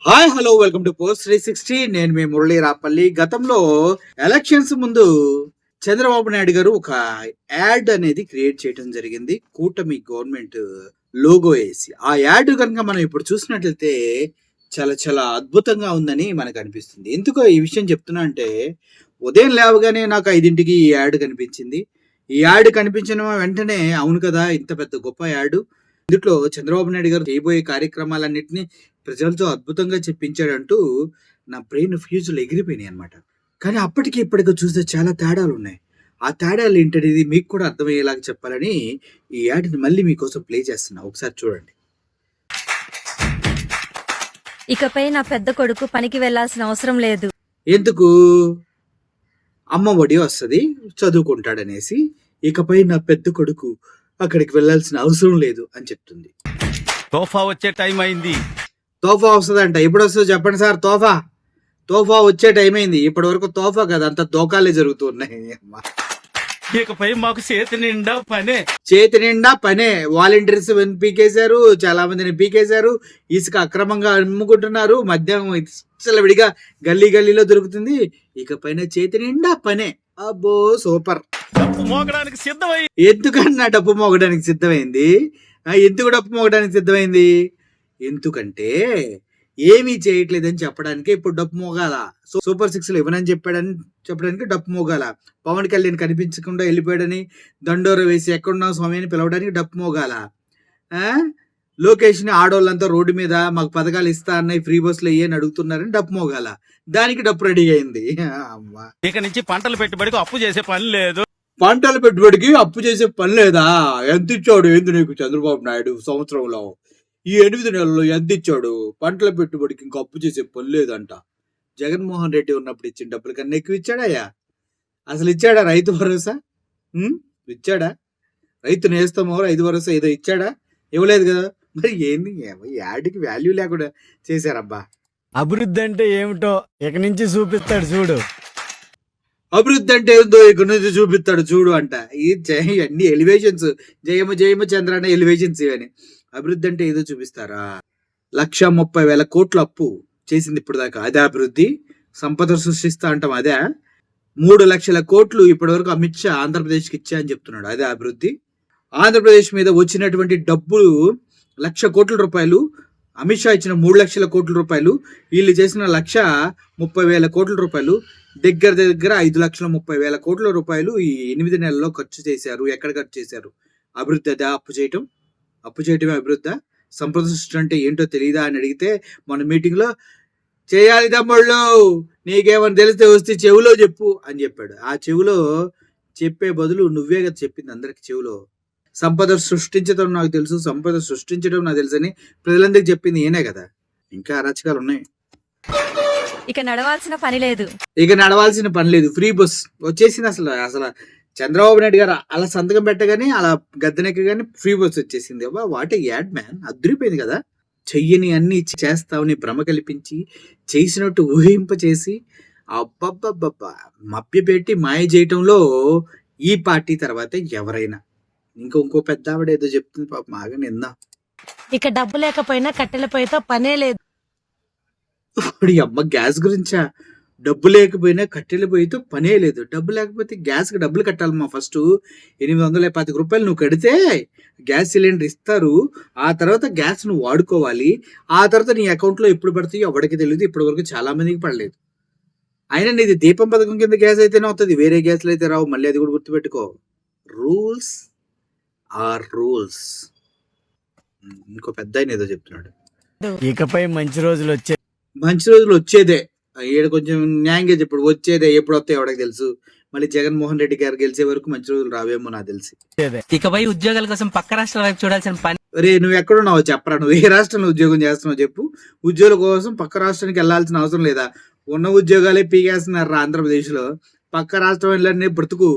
Hi hello welcome to post 360. నేను మీ మురళీ రాపల్లి. గతంలో elections ముందు చంద్రబాబు నాయుడు గారు ఒక యాడ్ అనేది క్రియేట్ చేయడం జరిగింది, కూటమి గవర్నమెంట్ లోగో వేసి. ఆ యాడ్ కనుక మనం ఇప్పుడు చూసినట్లయితే చాలా చాలా అద్భుతంగా ఉందని మనకు అనిపిస్తుంది. ఎందుకో ఈ విషయం చెప్తున్నా అంటే, ఉదయం లేవగానే నాకు 5ంటికి ఈ యాడ్ కనిపించింది. ఈ యాడ్ కనిపించిన వెంటనే అవును కదా, ఇంత పెద్ద గొప్ప యాడ్, ఇందులో చంద్రబాబు నాయుడు గారు చేయబోయే కార్యక్రమాలన్నింటినీ ప్రజలతో అద్భుతంగా చెప్పించాడంటూ నా బ్రెయిన్ ఫ్యూజులు ఎగిరిపోయినాయి అనమాట. కానీ అప్పటికి ఇప్పటికి చూస్తే చాలా తేడాలు ఉన్నాయి. ఆ తేడాలు ఏంటనేది మీకు కూడా అర్థమయ్యేలాగా చెప్పాలని ఈ యాడ్ని మళ్ళీ మీకోసం ప్లే చేస్తున్నా, ఒకసారి చూడండి. ఇకపై నా పెద్ద కొడుకు పనికి వెళ్లాల్సిన అవసరం లేదు. ఎందుకు? అమ్మ ఒడి వస్తుంది, చదువుకుంటాడనేసి. ఇకపై నా పెద్ద కొడుకు అక్కడికి వెళ్లాల్సిన అవసరం లేదు అని చెప్తుంది. తోఫా వచ్చే టైం అయింది. తోఫా వస్తుందంట. ఎప్పుడు వస్తుందో చెప్పండి సార్. తోఫా వచ్చే టైం అయింది. ఇప్పటి వరకు తోఫా కదా, అంత దోకాలే జరుగుతున్నాయి. ఇకపై మాకు చేతి నిండా పనే. వాలంటీర్స్ పీకేశారు, చాలా మందిని పీకేశారు. ఇసుక అక్రమంగా అమ్ముకుంటున్నారు. మద్యం విడిగా గల్లీ గల్లీలో దొరుకుతుంది. ఇకపైన చేతి నిండా పనే. అబ్బో సూపర్. డప్పు మోగడానికి సిద్ధమై. ఎందుకన్నా డప్పు మోగడానికి సిద్ధమైంది? ఎందుకు డప్పు మోగడానికి సిద్ధమైంది? ఎందుకంటే ఏమీ చేయట్లేదని చెప్పడానికి ఇప్పుడు డప్పు మోగాల. సూపర్ 6 ఇవ్వనని చెప్పడానికి డప్పు మోగాల. పవన్ కళ్యాణ్ కనిపించకుండా వెళ్ళిపోయాడని దండోర వేసి ఎక్కడున్నావు స్వామి అని పిలవడానికి డప్పు మోగాల. లోకేష్ని ఆడోళ్ళంతా రోడ్డు మీద మాకు పథకాలు ఇస్తా అన్నాయి, ఫ్రీ బస్సులు అయ్యని అడుగుతున్నారని డప్పు మోగాల. దానికి డప్పు రెడీ అయింది. ఇక నుంచి పంటల పెట్టుబడికి అప్పు చేసే పని లేదు. పంటల పెట్టుబడికి అప్పు చేసే పని లేదా? ఎంత ఇచ్చాడు ఏంది నీకు చంద్రబాబు నాయుడు సంవత్సరంలో? ఈ 8 నెలల్లో ఎంత ఇచ్చాడు? పంటల పెట్టుబడికి ఇంకా అప్పు చేసే పని లేదంట. జగన్మోహన్ రెడ్డి ఉన్నప్పుడు ఇచ్చిన డబ్బుల కన్నా ఎక్కువ ఇచ్చాడయ్యా. అసలు ఇచ్చాడా రైతు భరోసా? ఇచ్చాడా? రైతు నేస్తమో రైతు భరోసా ఏదో ఇచ్చాడా? ఇవ్వలేదు కదా. మరి ఏంది యాడ్కి వాల్యూ లేకుండా చేశారబ్బా. అభివృద్ధి అంటే ఏమిటో ఇక నుంచి చూపిస్తాడు చూడు. అభివృద్ధి అంటే ఏందో ఇక్కడ నుంచి చూపిస్తాడు చూడు అంట. అన్ని ఎలివేషన్స్. జయమ చంద్ర అనే ఎలివేషన్స్ ఇవని. అభివృద్ధి అంటే ఏదో చూపిస్తారా? 1,30,000 కోట్ల అప్పు చేసింది ఇప్పుడు దాకా, అదే అభివృద్ధి? సంపద సృష్టిస్తా అంటాం అదే? 3 లక్షల కోట్లు ఇప్పటి వరకు అమిత్ షా ఆంధ్రప్రదేశ్కి ఇచ్చా అని చెప్తున్నాడు, అదే అభివృద్ధి? ఆంధ్రప్రదేశ్ మీద వచ్చినటువంటి డబ్బులు 1,00,000 కోట్ల రూపాయలు, అమిత్ షా ఇచ్చిన 3 లక్షల కోట్ల రూపాయలు, వీళ్ళు చేసిన 1,30,000 కోట్ల రూపాయలు, దగ్గర 5,30,000 కోట్ల రూపాయలు ఈ 8 నెలల్లో ఖర్చు చేశారు. ఎక్కడ ఖర్చు చేశారు? అభివృద్ధి అదా? అప్పు చేయటమే అభివృద్ధా? సంపద సృష్టి అంటే ఏంటో తెలియదా అని అడిగితే మన మీటింగ్లో చేయాలి తమ్ముళ్ళు, నీకేమని తెలిస్తే వస్తే చెవులో చెప్పు అని చెప్పాడు. ఆ చెవులో చెప్పే బదులు నువ్వే కదా చెప్పింది అందరికి చెవులో. సంపద సృష్టించడం నాకు తెలుసు, సంపద సృష్టించడం నాకు తెలుసు అని ప్రజలందరికీ చెప్పింది ఈయనే కదా. ఇంకా అరాచకాలు ఉన్నాయి. ఇక నడవాల్సిన పని లేదు. ఫ్రీ బస్ వచ్చేసింది. అసలు చంద్రబాబు నాయుడు గారు అలా సంతకం పెట్టగానే, అలా గద్దెనెక్కగానే ఫ్రీ బస్ వచ్చేసింది. అబ్బా వాట్ ఏ యాడ్ మ్యాన్. అదిరిపోయింది కదా. చెయ్యని అన్ని చేస్తామని భ్రమ కల్పించి, చేసినట్టు ఊహింపచేసి, అబ్బబ్బబ్బబ్బా మభ్యపెట్టి మాయ చేయటంలో ఈ పార్టీ తర్వాత ఎవరైనా. ఇంకో పెద్ద ఆవిడ ఏదో చెప్తుంది పాపం, ఆగని ఎందా. ఇక డబ్బు లేకపోయినా కట్టెల పొయ్యితో పనే లేదు. అమ్మ గ్యాస్ గురించా? డబ్బు లేకపోయినా కట్టెల పొయ్యితో పనే లేదు. డబ్బు లేకపోతే గ్యాస్కి డబ్బులు కట్టాలమ్మా. ఫస్ట్ 825 రూపాయలు నువ్వు కడితే గ్యాస్ సిలిండర్ ఇస్తారు. ఆ తర్వాత గ్యాస్ నువ్వు వాడుకోవాలి. ఆ తర్వాత నీ అకౌంట్లో ఎప్పుడు పడతాయో ఎవరికి తెలియదు. ఇప్పటి వరకు చాలా మందికి పడలేదు. అయినా నీది దీపం పథకం కింద గ్యాస్ అయితేనే అవుతుంది, వేరే గ్యాస్లు అయితే రావు. మళ్ళీ అది కూడా గుర్తుపెట్టుకో. Rules are rules. ఇంకో పెద్ద ఆయన ఏదో చెప్తున్నాడు. ఇకపై మంచి రోజులు వచ్చేదే. ఈడ కొంచెం న్యాయంగా చెప్పాడు. వచ్చేదే. ఎప్పుడు వస్తాయి ఎవరికి తెలుసు. మళ్ళీ జగన్మోహన్ రెడ్డి గారు గెలిచే వరకు మంచి రోజులు రావేమో నాకు తెలిసి. ఇకపై ఉద్యోగాల కోసం పక్క రాష్ట్రాల వైపు చూడాల్సిన పని. రే నువ్వు ఎక్కడున్నావు చెప్పరా? నువ్వు ఏ రాష్ట్రంలో ఉద్యోగం చేస్తున్నావు చెప్పు. ఉద్యోగాల కోసం పక్క రాష్ట్రానికి వెళ్లాల్సిన అవసరం లేదా? ఉన్న ఉద్యోగాలే పీకేస్తున్నారు ఆంధ్రప్రదేశ్లో. పక్క రాష్ట్రం వెళ్ళని బ్రతుకు,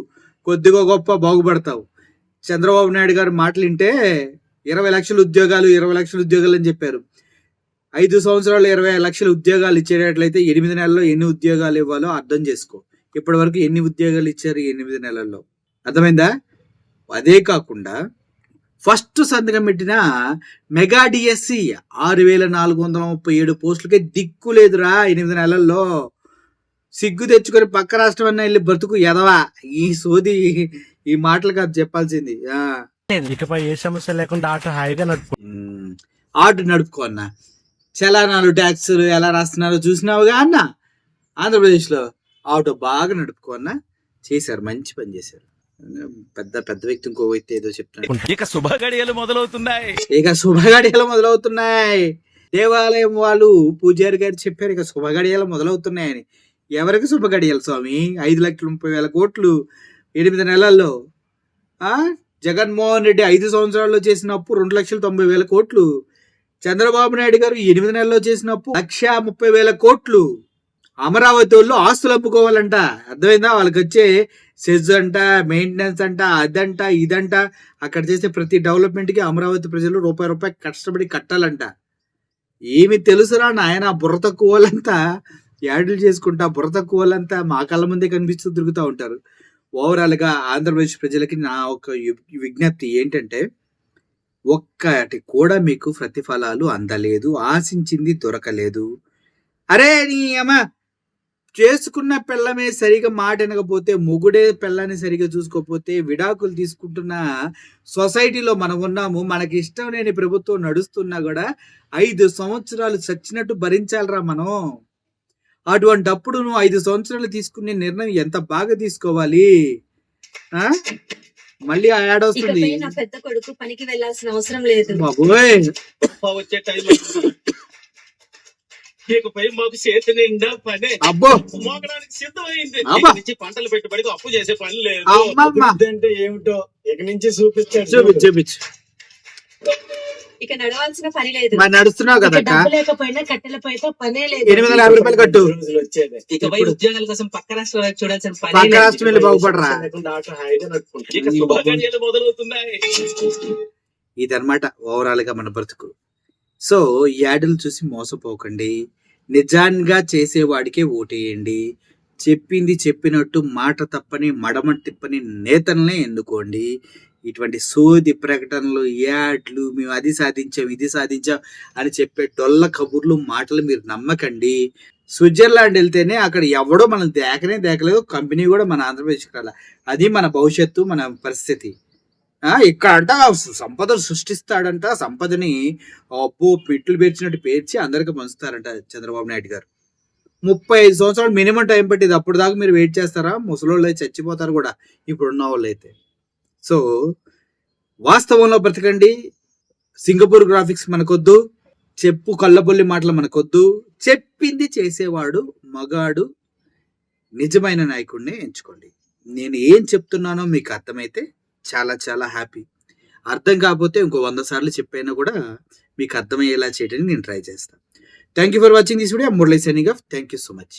కొద్దిగా గొప్ప బాగుపడతావు. చంద్రబాబు నాయుడు గారు మాటలు వింటే 20 లక్షల ఉద్యోగాలు అని చెప్పారు. 5 సంవత్సరాలు 20 లక్షల ఉద్యోగాలు ఇచ్చేటట్లయితే 8 నెలల్లో ఎన్ని ఉద్యోగాలు ఇవ్వాలో అర్థం చేసుకో. ఇప్పటి వరకు ఎన్ని ఉద్యోగాలు ఇచ్చారు 8 నెలల్లో? అర్థమైందా? అదే కాకుండా ఫస్ట్ సంతకం పెట్టిన మెగా డిఎస్సి 6,437 పోస్టులకే దిక్కు లేదురా 8 నెలల్లో. సిగ్గు తెచ్చుకొని పక్క రాష్ట్రం అన్న వెళ్ళి బ్రతుకు ఎదవా. ఈ సోది ఈ మాటలు కాదు చెప్పాల్సింది. ఇకపై ఏ సమస్య లేకుండా ఆటో హాయిగా నడుపు. ఆటో నడుపుకో అన్న. చలానాలు ట్యాక్సులు ఎలా రాస్తున్నారో చూసినావుగా అన్న. ఆంధ్రప్రదేశ్లో ఆటో బాగా నడుపుకో అన్న. చేశారు, మంచి పని చేశారు. పెద్ద పెద్ద వ్యక్తి ఇంకో వ్యక్తి ఏదో చెప్తున్నాడు. ఇక శుభగడియలు మొదలవుతున్నాయి. దేవాలయం వాళ్ళు పూజారి గారు చెప్పారు ఇక శుభగడియలు మొదలవుతున్నాయని. ఎవరికి శుభగడియలు స్వామి? 5,30,000 కోట్లు 8 నెలల్లో. జగన్మోహన్ రెడ్డి 5 సంవత్సరాల్లో చేసిన అప్పు 2,90,000 కోట్లు. చంద్రబాబు నాయుడు గారు 8 నెలల్లో చేసిన అప్పు 1,30,000 కోట్లు. అమరావతి వాళ్ళు ఆస్తులు అమ్ముకోవాలంట. అర్థమైందా? వాళ్ళకి వచ్చే సెజ్ అంట, మెయింటెనెన్స్ అంట, అదంట ఇదంట. అక్కడ చేసే ప్రతి డెవలప్మెంట్కి అమరావతి ప్రజలు రూపాయి కష్టపడి కట్టాలంట. ఏమి తెలుసురా నాయన, బుర్ర తక్కువ వాళ్ళంతా యాడ్లు చేసుకుంటా, బుర్ర తక్కువ వాళ్ళంతా మా కళ్ళ ముందే కనిపిస్తూ తిరుగుతూ ఉంటారు. ఓవరాల్గా ఆంధ్రప్రదేశ్ ప్రజలకి నా ఒక విజ్ఞప్తి ఏంటంటే, ఒక్కటి కూడా మీకు ప్రతిఫలాలు అందలేదు, ఆశించింది దొరకలేదు. అరే నీ అమ్మ, చేసుకున్న పిల్లమే సరిగా మాట వినకపోతే, మొగుడే పిల్లని సరిగా చూసుకోకపోతే, విడాకులు తీసుకుంటున్న సొసైటీలో మనం ఉన్నాము. మనకి ఇష్టం లేని ప్రభుత్వం నడుస్తున్నా కూడా 5 సంవత్సరాలు చచ్చినట్టు భరించాలరా మనం. అటువంటప్పుడు నువ్వు 5 సంవత్సరాలు తీసుకునే నిర్ణయం ఎంత బాగా తీసుకోవాలి. మళ్ళీ ఆ యాడ్ వస్తుంది. పెద్ద కొడుకు పనికి వెళ్ళాల్సిన అవసరం లేదు. బాబోయ్, వచ్చే టైం ఇకపై మాకు చేతి నిండా పనే. అబ్బో, మోగడానికి సిద్ధమైంది. అబ్బా. ఇక నుంచి పంటలు పెట్టుబడికి అప్పు చేసే పని లేదు. అమ్మమ్మ. అభివృద్ధి అంటే ఏమిటో ఇక నుంచి చూపిస్తాడు. చూపించు. ఇక నడవాల్సిన పని లేదు. మరి నడుస్తున్నావు ఇక కదా డబ్బు లేకపోయినా కట్టెలపైతో పనే లేదు. 850 రూపాయలు కట్టు. రోజులు వచ్చేది. ఇకపై ఉద్యోగాల కోసం పక్క రాష్ట్రాల వైపు చూడాల్సిన పని పక్క లేదు. రాష్ట్రం వెళ్ళి బాగుపడరా. లేకుండా ఆటో హాయిగా నడుపుకుంటా. ఇక శుభగడియలు మొదలవుతున్నాయి. ఇదన్నమాట ఓవరాల్ గా మన బ్రతుకు. సో ఈ యాడ్లు చూసి మోసపోకండి. నిజంగా చేసేవాడికే ఓటేయండి. చెప్పింది చెప్పినట్టు మాట తప్పని మడమ తిప్పని నేతల్నే ఎన్నుకోండి. ఇటువంటి సోది ప్రకటనలు, యాడ్లు, మేము అది సాధించాం ఇది సాధించాం అని చెప్పే డొల్ల కబుర్లు, మాటలు మీరు నమ్మకండి. స్విట్జర్లాండ్ వెళ్తేనే అక్కడ ఎవడో మనం దేకలేదు, కంపెనీ కూడా మన ఆంధ్రప్రదేశ్కి రాల. అది మన భవిష్యత్తు, మన పరిస్థితి. ఇక్కడ అంట సంపదను సృష్టిస్తాడంట. సంపదని అప్పు పిట్లు పేర్చినట్టు పేర్చి అందరికి పంచుతారంట చంద్రబాబు నాయుడు గారు. 35 సంవత్సరాలు మినిమం టైం పట్టింది. అప్పుడు దాకా మీరు వెయిట్ చేస్తారా? ముసలోళ్ళు అయితే చచ్చిపోతారు కూడా ఇప్పుడున్న వాళ్ళు అయితే. సో వాస్తవంలో బ్రతకండి. సింగపూర్ గ్రాఫిక్స్ మనకొద్దు, చెప్పు కళ్ళబొల్లి మాటలు మనకొద్దు. చెప్పింది చేసేవాడు మగాడు, నిజమైన నాయకుడిని ఎంచుకోండి. నేను ఏం చెప్తున్నానో మీకు అర్థమైతే చాలా చాలా హ్యాపీ. అర్థం కాకపోతే ఇంకో 100 సార్లు చెప్పైనా కూడా మీకు అర్థమయ్యేలా చేయడానికి నేను ట్రై చేస్తాను. Thank you for watching this video. Murali signing off. Thank you so much.